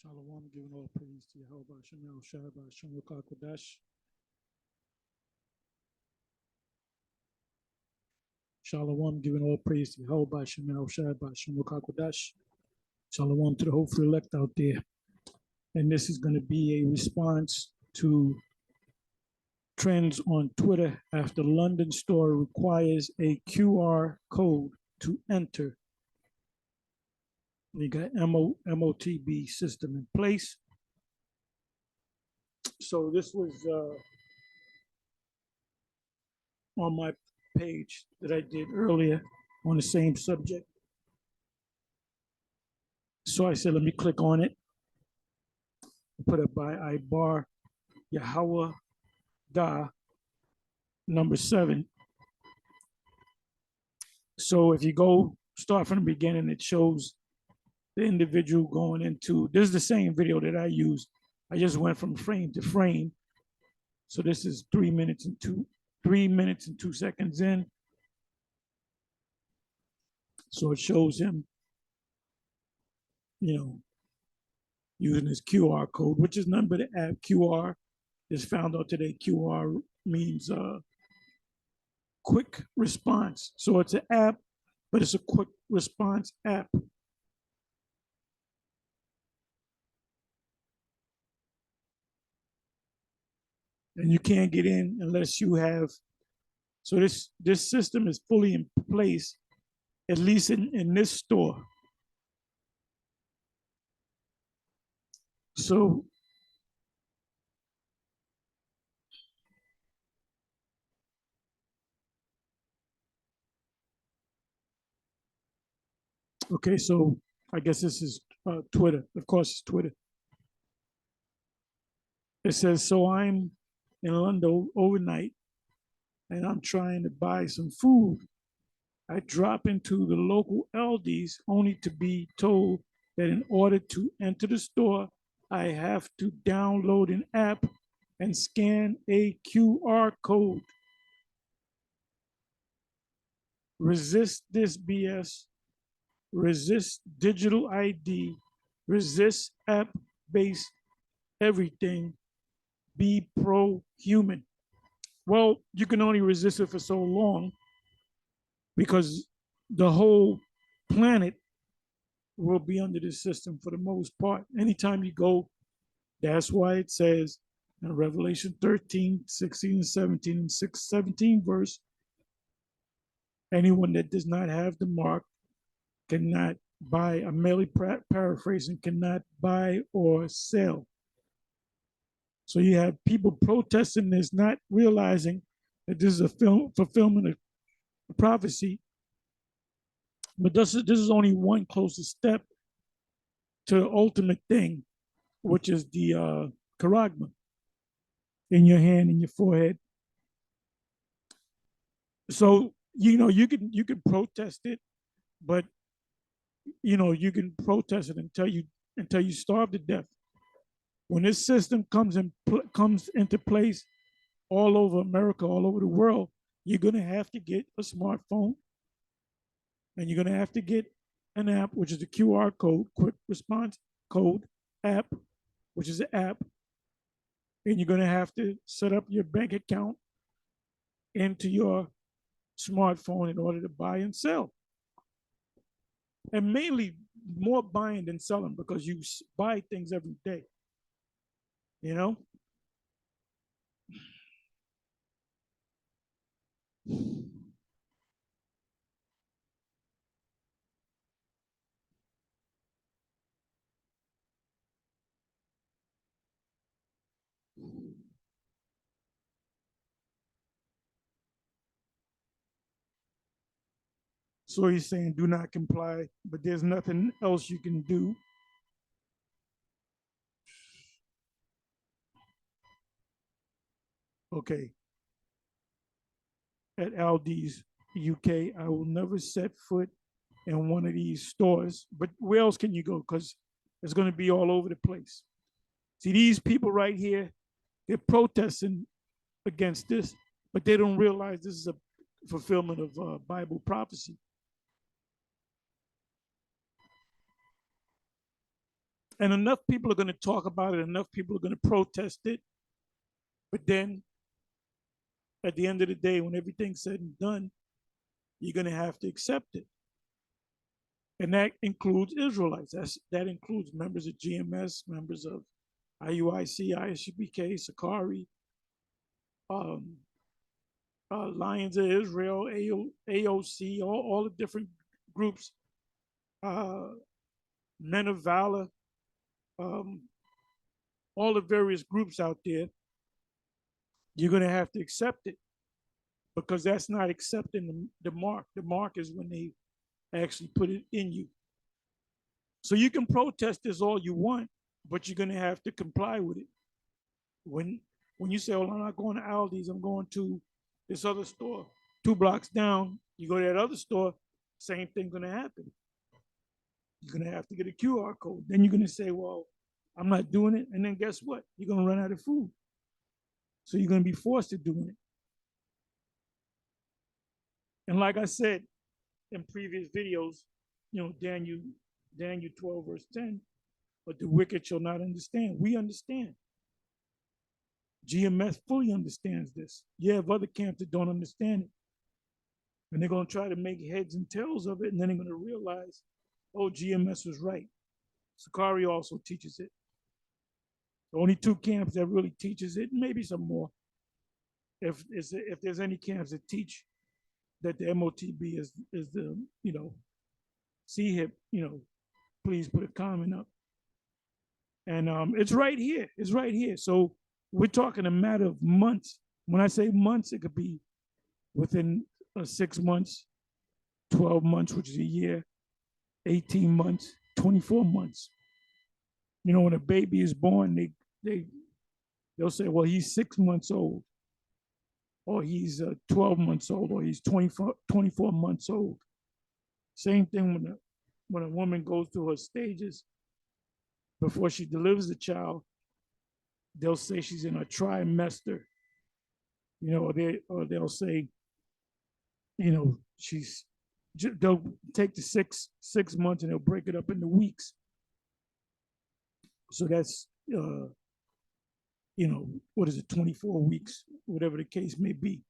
Shalom, giving all praise to Yahweh Hashem Yahushua Hashem Kodash. Shalom, giving all praise to Yahweh Hashem Yahushua Hashem Kodash. Shalom to the hopeful elect out there. And this is going to be a response to trends on Twitter after London store requires a QR code to enter. We got MOTB system in place. So this was on my page that I did earlier on the same subject. So I said, let me click on it. Put it by Ibar Yahweh Da, number 7. So if you go start from the beginning, it shows the individual going into, this is the same video that I used. I just went from frame to frame. So this is 3 minutes and 2 seconds in. So it shows him, using his QR code, which is none but the app. QR is found out today. QR means quick response. So it's an app, but it's a quick response app. And you can't get in unless you have, so this system is fully in place, at least in this store. So okay, so I guess this is Twitter. Of course, it's Twitter. It says, so I'm in London overnight and I'm trying to buy some food. I drop into the local Aldi's only to be told that in order to enter the store, I have to download an app and scan a QR code. Resist this BS. Resist digital ID. Resist app-based everything. Be pro-human. Well, you can only resist it for so long because the whole planet will be under this system for the most part. Anytime you go, that's why it says in Revelation 13, 16, and 17, and 17 verse, anyone that does not have the mark cannot buy, I'm merely paraphrasing, cannot buy or sell. So you have people protesting this, not realizing that this is a fulfillment of prophecy. But this is only one closest step to the ultimate thing, which is the charagma in your hand, in your forehead. So you can protest it, but you can protest it until you starve to death. When this system comes into place all over America, all over the world, you're going to have to get a smartphone and you're going to have to get an app, which is the QR code, quick response code app, which is an app. And you're going to have to set up your bank account into your smartphone in order to buy and sell. And mainly more buying than selling because you buy things every day. So he's saying do not comply, but there's nothing else you can do. Okay. At Aldi's UK, I will never set foot in one of these stores. But where else can you go? Because it's going to be all over the place. See, these people right here, they're protesting against this, but they don't realize this is a fulfillment of Bible prophecy. And enough people are going to talk about it, enough people are going to protest it. But then at the end of the day, when everything's said and done, you're going to have to accept it. And that includes Israelites. That includes members of GMS, members of IUIC, ISUPK, Sakari, um, Lions of Israel, AOC, all the different groups, Men of Valor, um, all the various groups out there. You're going to have to accept it, because that's not accepting the mark. The mark is when they actually put it in you. So you can protest this all you want, but you're going to have to comply with it. When you say, "Oh, I'm not going to Aldi's, I'm going to this other store 2 blocks down," you go to that other store, same thing's going to happen. You're going to have to get a QR code. Then you're going to say, "Well, I'm not doing it." And then guess what? You're going to run out of food. So you're going to be forced to doing it. And like I said in previous videos, Daniel 12, verse 10, but the wicked shall not understand. We understand. GMS fully understands this. You have other camps that don't understand it. And they're going to try to make heads and tails of it, and then they're going to realize, oh, GMS was right. Sakari also teaches it. The only 2 camps that really teaches it, maybe some more. If there's any camps that teach that the MOTB is the, CHIP, please put a comment up. And it's right here. It's right here. So we're talking a matter of months. When I say months, it could be within 6 months, 12 months, which is a year, 18 months, 24 months. When a baby is born, they'll say, well, he's 6 months old, or he's 12 months old, or he's 24 months old. Same thing when a woman goes through her stages before she delivers the child, they'll say she's in a trimester, or they'll say, they'll take the six months and they'll break it up into weeks. So that's, what is it, 24 weeks, whatever the case may be.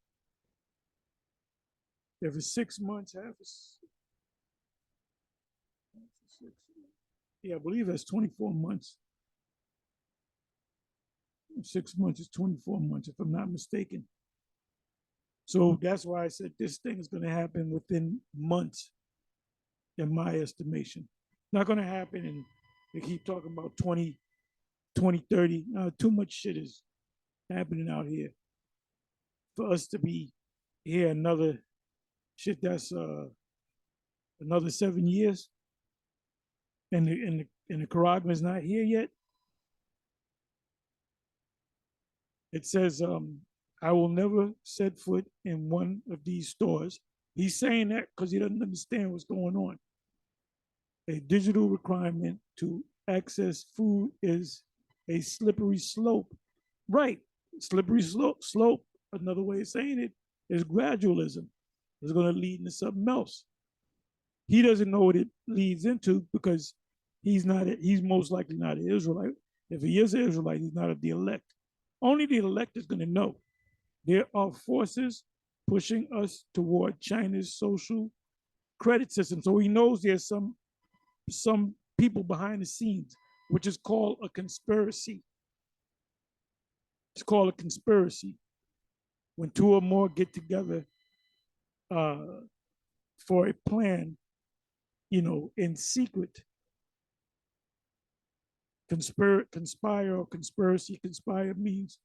If it's 6 months, I believe that's 24 months. 6 months is 24 months, if I'm not mistaken. So that's why I said this thing is going to happen within months, in my estimation. Not going to happen, and they keep talking about 2030. Too much shit is happening out here for us to be here another shit that's another 7 years, and the Nicaraguan is not here yet. It says, I will never set foot in one of these stores. He's saying that because he doesn't understand what's going on. A digital requirement to access food is a slippery slope. Right, slippery slope. Another way of saying it is gradualism. It's going to lead into something else. He doesn't know what it leads into because he's most likely not an Israelite. If he is an Israelite, he's not of the elect. Only the elect is going to know. There are forces pushing us toward China's social credit system. So he knows there's some people behind the scenes, which is called a conspiracy. It's called a conspiracy. When 2 or more get together for a plan, in secret. Conspire or conspiracy. Conspire means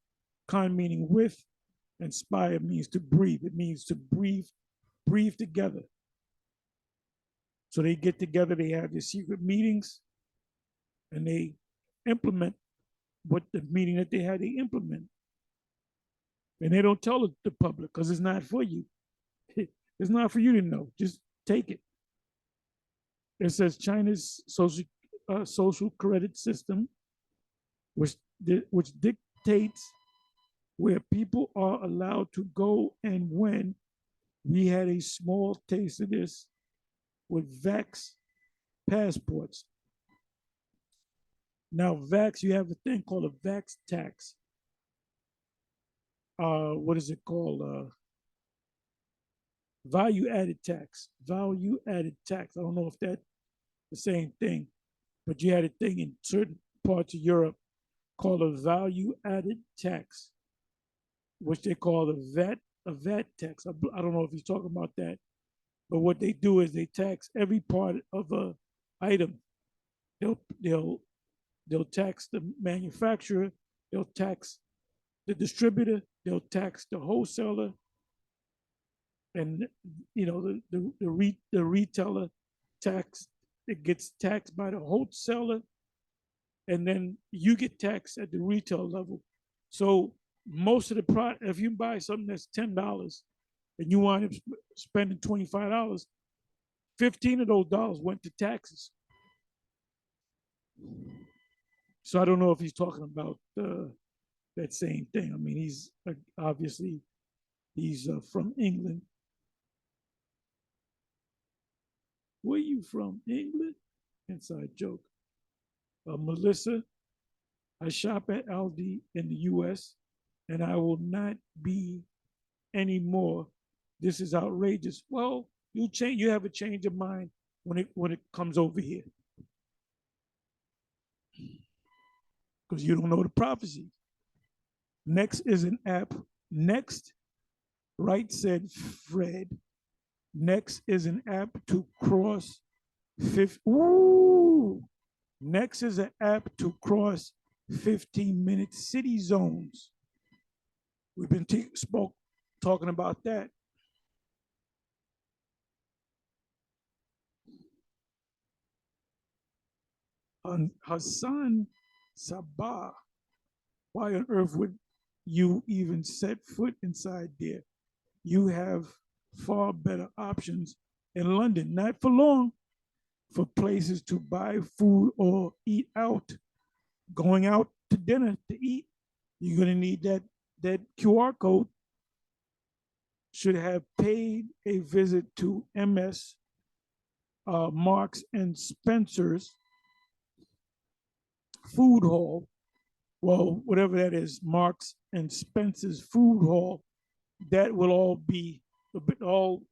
meaning with, and spire means to breathe. It means to breathe together. So they get together, they have their secret meetings, and they implement what the meeting that they had, they implement. And they don't tell the public because it's not for you. It's not for you to know. Just take it. It says China's social credit system, which dictates where people are allowed to go and when. We had a small taste of this. With vax passports. Now, vax, you have a thing called a vax tax. What is it called? Value added tax. Value added tax. I don't know if that's the same thing, but you had a thing in certain parts of Europe called a value added tax, which they call a VAT tax. I don't know if he's talking about that, but what they do is they tax every part of a item. They'll they'll they'll tax the manufacturer, they'll tax the distributor, they'll tax the wholesaler, and the retailer tax, it gets taxed by the wholesaler, and then you get taxed at the retail level. So most of the product, if you buy something that's $10 and you wind up spending $25, 15 of those dollars went to taxes. So I don't know if he's talking about that same thing. I mean, he's obviously he's from England. Where you from? England? Inside joke. Melissa, I shop at Aldi in the US and I will not be anymore. This is outrageous. Well, you have a change of mind when it comes over here. Because you don't know the prophecy. Next is an app. Next, right said Fred. Next is an app to cross 50. Ooh. Next is an app to cross 15-minute city zones. We've been talking about that. Hassan Sabah, why on earth would you even set foot inside there? You have far better options in London, not for long, for places to buy food or eat out. Going out to dinner to eat, you're going to need that QR code. Should have paid a visit to MS Marks and Spencer's food hall. Well, whatever that is, Marks and Spencer's food hall. That will all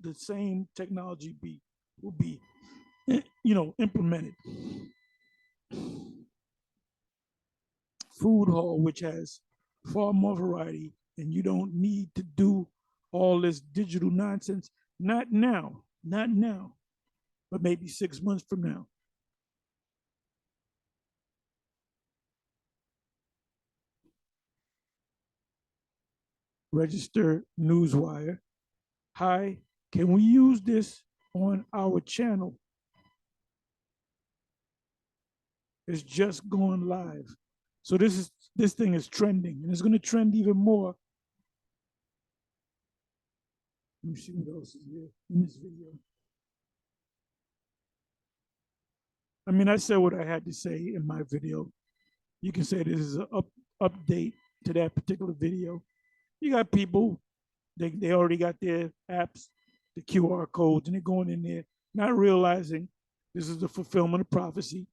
the same technology will be implemented. Food hall, which has far more variety, and you don't need to do all this digital nonsense. Not now, but maybe 6 months from now. Register Newswire. Hi, can we use this on our channel? It's just going live. So this thing is trending, and it's going to trend even more. Let me see what else is here in this video. I mean, I said what I had to say in my video. You can say this is an update to that particular video. You got people, they already got their apps, the QR codes, and they're going in there, not realizing this is the fulfillment of prophecy,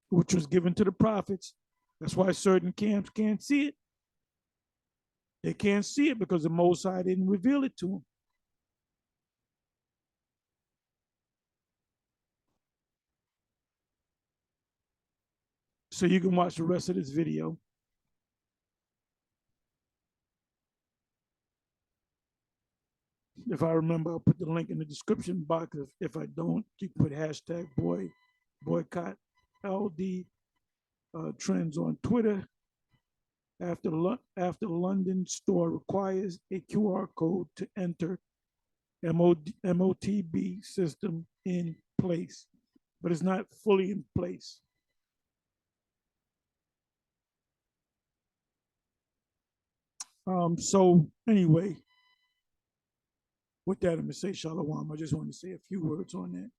which was given to the prophets. That's why certain camps can't see it. They can't see it because the Most High didn't reveal it to them. So you can watch the rest of this video. If I remember, I'll put the link in the description box. If I don't, you can put hashtag boycott LD trends on Twitter. After London store requires a QR code to enter MOTB system in place, but it's not fully in place. So anyway, with that, I'm gonna say shalom. I just want to say a few words on that.